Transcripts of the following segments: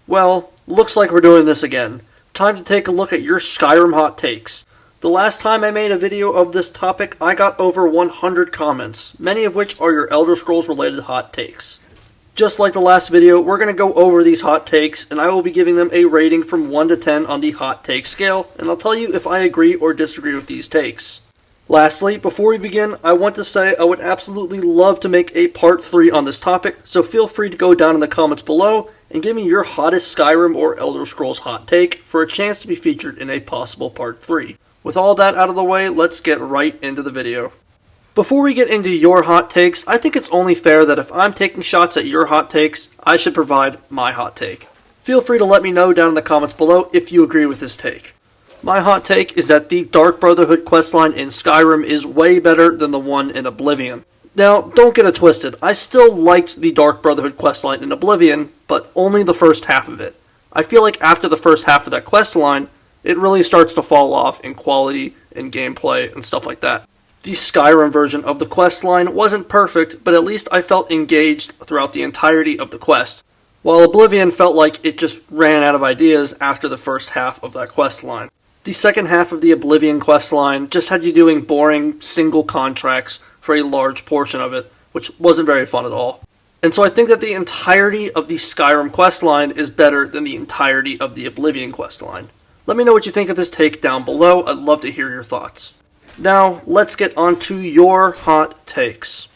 Well, looks like we're doing this again. Time to take a look at your Skyrim hot takes. The last time I made a video of this topic, I got over 100 comments, many of which are your Elder Scrolls related hot takes. Just like the last video, we're going to go over these hot takes, and I will be giving them a rating from 1 to 10 on the hot take scale, and I'll tell you if I agree or disagree with these takes. Lastly, before we begin, I want to say I would absolutely love to make a part 3 on this topic, so feel free to go down in the comments below and give me your hottest Skyrim or Elder Scrolls hot take for a chance to be featured in a possible part 3. With all that out of the way, let's get right into the video. Before we get into your hot takes, I think it's only fair that if I'm taking shots at your hot takes, I should provide my hot take. Feel free to let me know down in the comments below if you agree with this take. My hot take is that the Dark Brotherhood questline in Skyrim is way better than the one in Oblivion. Now, don't get it twisted, I still liked the Dark Brotherhood questline in Oblivion, but only the first half of it. I feel like after the first half of that questline, it really starts to fall off in quality and gameplay and stuff like that. The Skyrim version of the questline wasn't perfect, but at least I felt engaged throughout the entirety of the quest, while Oblivion felt like it just ran out of ideas after the first half of that questline. The second half of the Oblivion questline just had you doing boring, single contracts for a large portion of it, which wasn't very fun at all. And so I think that the entirety of the Skyrim questline is better than the entirety of the Oblivion questline. Let me know what you think of this take down below, I'd love to hear your thoughts. Now, let's get on to your hot takes.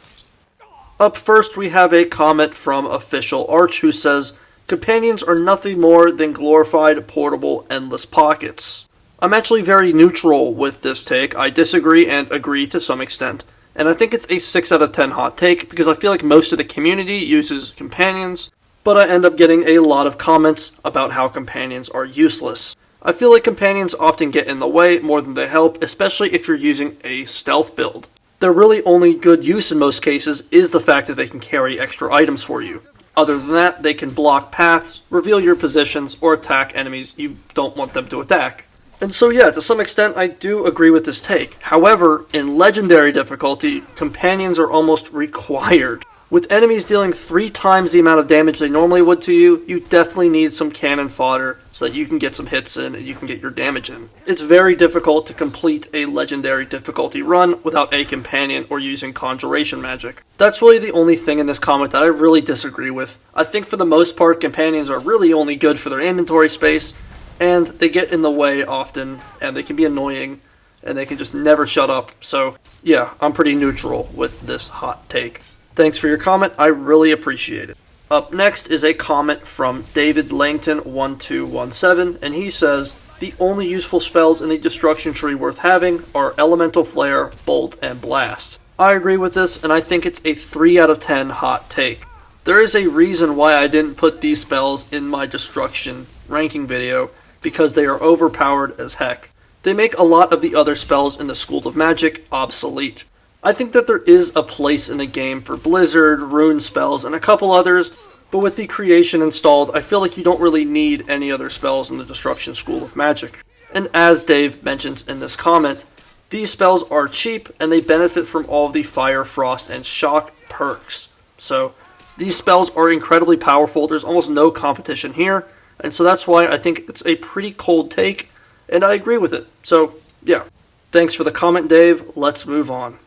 Up first, we have a comment from Official Arch who says, "Companions are nothing more than glorified, portable, endless pockets." I'm actually very neutral with this take. I disagree and agree to some extent. And I think it's a 6 out of 10 hot take because I feel like most of the community uses companions, but I end up getting a lot of comments about how companions are useless. I feel like companions often get in the way more than they help, especially if you're using a stealth build. Their really only good use in most cases is the fact that they can carry extra items for you. Other than that, they can block paths, reveal your positions, or attack enemies you don't want them to attack. And so yeah, to some extent I do agree with this take. However, in Legendary difficulty, companions are almost required. With enemies dealing 3 times the amount of damage they normally would to you, you definitely need some cannon fodder so that you can get some hits in and you can get your damage in. It's very difficult to complete a Legendary difficulty run without a companion or using conjuration magic. That's really the only thing in this comment that I really disagree with. I think for the most part, companions are really only good for their inventory space, and they get in the way often, and they can be annoying, and they can just never shut up. So yeah, I'm pretty neutral with this hot take. Thanks for your comment, I really appreciate it. Up next is a comment from David Langton1217, and he says, "The only useful spells in the Destruction Tree worth having are Elemental Flare, Bolt, and Blast." I agree with this, and I think it's a 3 out of 10 hot take. There is a reason why I didn't put these spells in my Destruction ranking video, because they are overpowered as heck. They make a lot of the other spells in the School of Magic obsolete. I think that there is a place in the game for Blizzard, Rune spells, and a couple others, but with the creation installed, I feel like you don't really need any other spells in the Destruction School of Magic. And as Dave mentions in this comment, these spells are cheap, and they benefit from all of the Fire, Frost, and Shock perks. So, these spells are incredibly powerful, there's almost no competition here, and so that's why I think it's a pretty cold take, and I agree with it. So, yeah. Thanks for the comment, Dave. Let's move on.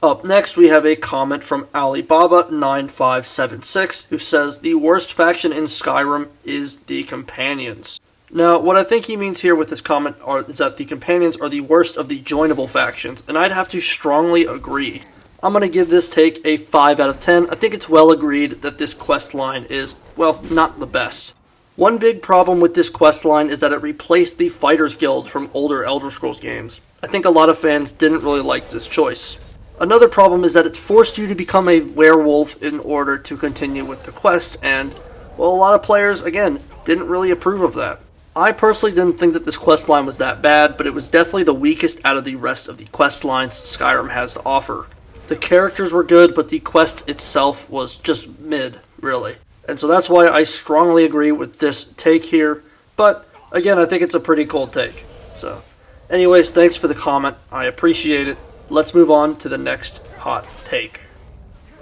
Up next, we have a comment from Alibaba9576, who says, "The worst faction in Skyrim is the Companions." Now, what I think he means here with this comment is that the Companions are the worst of the joinable factions, and I'd have to strongly agree. I'm going to give this take a 5 out of 10. I think it's well agreed that this quest line is, well, not the best. One big problem with this questline is that it replaced the Fighters Guild from older Elder Scrolls games. I think a lot of fans didn't really like this choice. Another problem is that it forced you to become a werewolf in order to continue with the quest, and, well, a lot of players, again, didn't really approve of that. I personally didn't think that this questline was that bad, but it was definitely the weakest out of the rest of the questlines Skyrim has to offer. The characters were good, but the quest itself was just mid, really. And so that's why I strongly agree with this take here, but again, I think it's a pretty cold take. So, anyways, thanks for the comment, I appreciate it. Let's move on to the next hot take.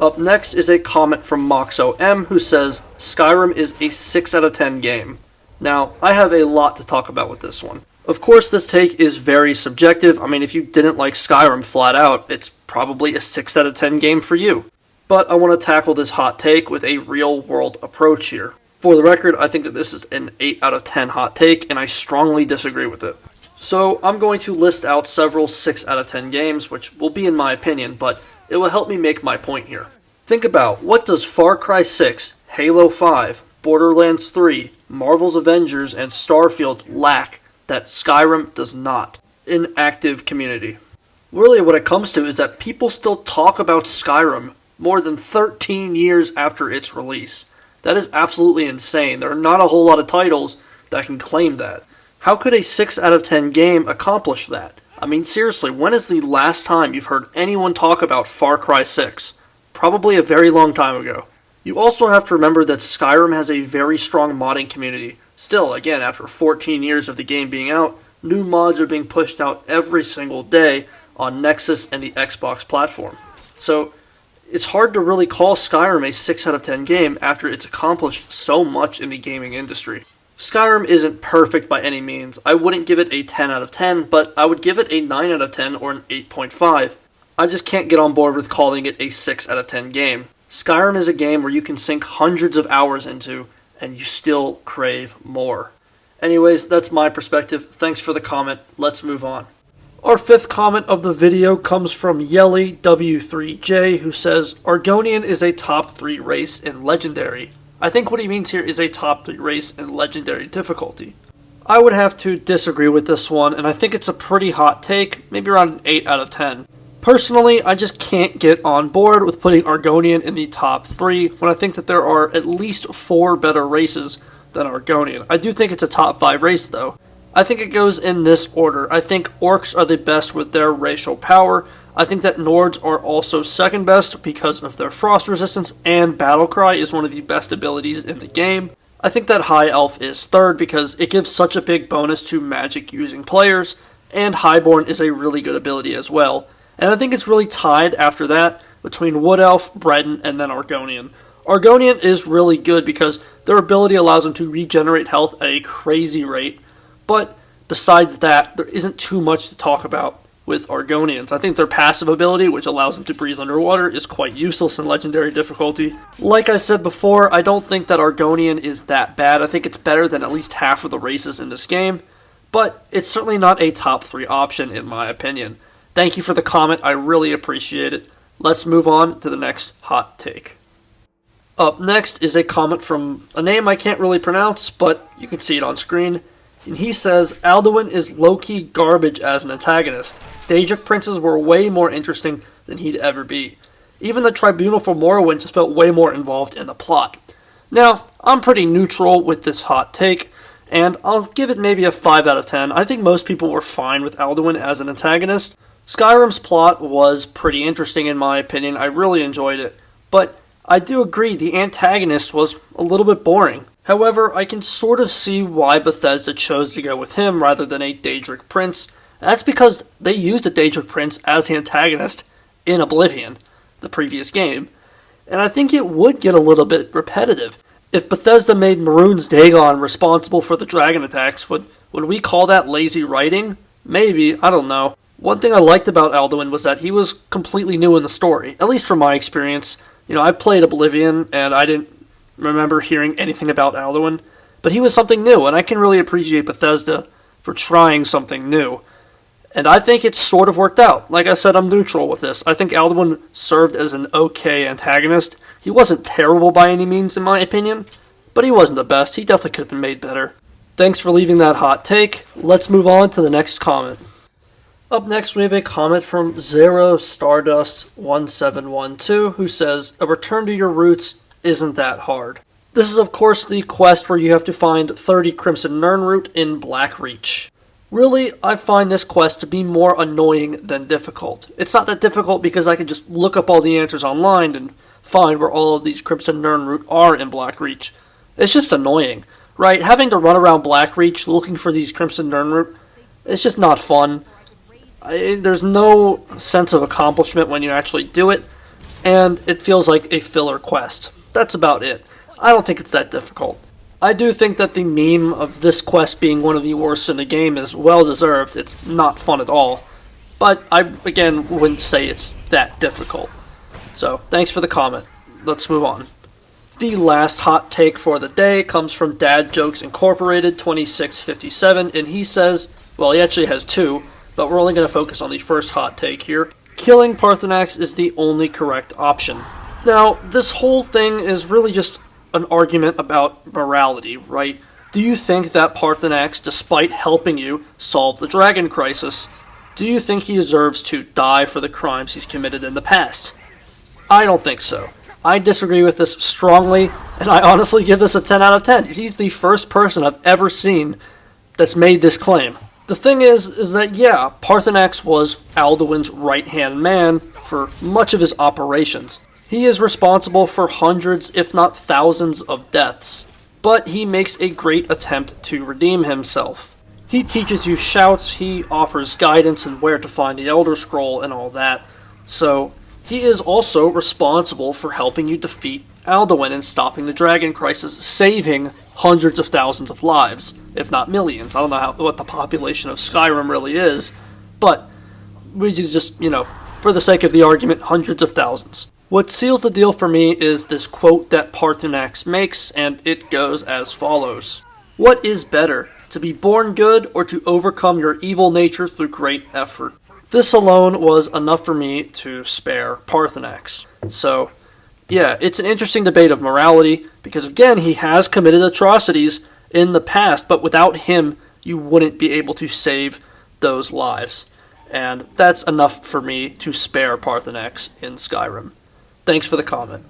Up next is a comment from MoxoM who says, Skyrim is a 6 out of 10 game. Now, I have a lot to talk about with this one. Of course, this take is very subjective. I mean, if you didn't like Skyrim flat out, it's probably a 6 out of 10 game for you. But I want to tackle this hot take with a real-world approach here. For the record, I think that this is an 8 out of 10 hot take, and I strongly disagree with it. So, I'm going to list out several 6 out of 10 games, which will be in my opinion, but it will help me make my point here. Think about, what does Far Cry 6, Halo 5, Borderlands 3, Marvel's Avengers, and Starfield lack that Skyrim does not? An active community. Really what it comes to is that people still talk about Skyrim more than 13 years after its release. That is absolutely insane. There are not a whole lot of titles that can claim that. How could a 6 out of 10 game accomplish that? I mean, seriously, when is the last time you've heard anyone talk about Far Cry 6? Probably a very long time ago. You also have to remember that Skyrim has a very strong modding community. Still, again, after 14 years of the game being out, new mods are being pushed out every single day on Nexus and the Xbox platform. So, it's hard to really call Skyrim a 6 out of 10 game after it's accomplished so much in the gaming industry. Skyrim isn't perfect by any means. I wouldn't give it a 10 out of 10, but I would give it a 9 out of 10 or an 8.5. I just can't get on board with calling it a 6 out of 10 game. Skyrim is a game where you can sink hundreds of hours into, and you still crave more. Anyways, that's my perspective. Thanks for the comment. Let's move on. Our fifth comment of the video comes from Yelly W3J, who says, Argonian is a top 3 race in Legendary. I think what he means here is a top 3 race in Legendary difficulty. I would have to disagree with this one, and I think it's a pretty hot take, maybe around an 8 out of 10. Personally, I just can't get on board with putting Argonian in the top 3 when I think that there are at least 4 better races than Argonian. I do think it's a top 5 race, though. I think it goes in this order. I think Orcs are the best with their racial power. I think that Nords are also second best because of their frost resistance, and Battlecry is one of the best abilities in the game. I think that High Elf is third because it gives such a big bonus to magic using players, and Highborn is a really good ability as well. And I think it's really tied after that between Wood Elf, Breton, and then Argonian. Argonian is really good because their ability allows them to regenerate health at a crazy rate, but besides that, there isn't too much to talk about with Argonians. I think their passive ability, which allows them to breathe underwater, is quite useless in Legendary difficulty. Like I said before, I don't think that Argonian is that bad. I think it's better than at least half of the races in this game, but it's certainly not a top 3 option in my opinion. Thank you for the comment, I really appreciate it. Let's move on to the next hot take. Up next is a comment from a name I can't really pronounce, but you can see it on screen. And he says, Alduin is low-key garbage as an antagonist. Daedric princes were way more interesting than he'd ever be. Even the Tribunal for Morrowind just felt way more involved in the plot. Now, I'm pretty neutral with this hot take, and I'll give it maybe a 5 out of 10. I think most people were fine with Alduin as an antagonist. Skyrim's plot was pretty interesting in my opinion. I really enjoyed it. But I do agree the antagonist was a little bit boring. However, I can sort of see why Bethesda chose to go with him rather than a Daedric prince. That's because they used a Daedric prince as the antagonist in Oblivion, the previous game. And I think it would get a little bit repetitive. If Bethesda made Maroon's Dagon responsible for the dragon attacks, would we call that lazy writing? Maybe, I don't know. One thing I liked about Alduin was that he was completely new in the story, at least from my experience. You know, I played Oblivion, and I didn't remember hearing anything about Alduin, but he was something new, and I can really appreciate Bethesda for trying something new. And I think it sort of worked out. Like I said, I'm neutral with this. I think Alduin served as an okay antagonist. He wasn't terrible by any means, in my opinion, but he wasn't the best. He definitely could have been made better. Thanks for leaving that hot take. Let's move on to the next comment. Up next, we have a comment from Zero Stardust 1712, who says, A return to your roots isn't that hard. This is, of course, the quest where you have to find 30 Crimson Nirnroot in Blackreach. Really, I find this quest to be more annoying than difficult. It's not that difficult because I can just look up all the answers online and find where all of these Crimson Nirnroot are in Blackreach. It's just annoying, right? Having to run around Blackreach looking for these Crimson Nirnroot, it's just not fun. There's no sense of accomplishment when you actually do it. and it feels like a filler quest. That's about it. I don't think it's that difficult. I do think that the meme of this quest being one of the worst in the game is well deserved. It's not fun at all. But I, again, wouldn't say it's that difficult. So, thanks for the comment. Let's move on. The last hot take for the day comes from Dad Jokes Incorporated 2657, and he says, well, he actually has two, but we're only going to focus on the first hot take here. Killing Paarthurnax is the only correct option. Now, this whole thing is really just an argument about morality, right? Do you think that Paarthurnax, despite helping you solve the dragon crisis, do you think he deserves to die for the crimes he's committed in the past? I don't think so. I disagree with this strongly, and I honestly give this a 10 out of 10. He's the first person I've ever seen that's made this claim. The thing is that, yeah, Paarthurnax was Alduin's right-hand man for much of his operations. He is responsible for hundreds, if not thousands, of deaths, but he makes a great attempt to redeem himself. He teaches you shouts, he offers guidance in where to find the Elder Scroll and all that, so he is also responsible for helping you defeat Alduin and stopping the dragon crisis, saving hundreds of thousands of lives, if not millions. I don't know what the population of Skyrim really is, but we just, for the sake of the argument, hundreds of thousands. What seals the deal for me is this quote that Paarthurnax makes, and it goes as follows. What is better, to be born good or to overcome your evil nature through great effort? This alone was enough for me to spare Paarthurnax. So, yeah, it's an interesting debate of morality, because again, he has committed atrocities in the past, but without him, you wouldn't be able to save those lives. And that's enough for me to spare Paarthurnax in Skyrim. Thanks for the comment.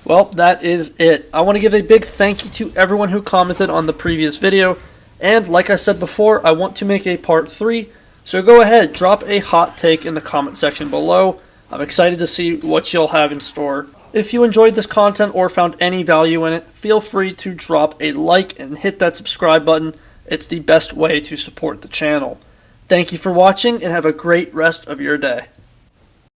Well, that is it. I want to give a big thank you to everyone who commented on the previous video, and like I said before, I want to make a part 3, so go ahead, drop a hot take in the comment section below. I'm excited to see what you'll have in store. If you enjoyed this content or found any value in it, feel free to drop a like and hit that subscribe button. It's the best way to support the channel. Thank you for watching, and have a great rest of your day.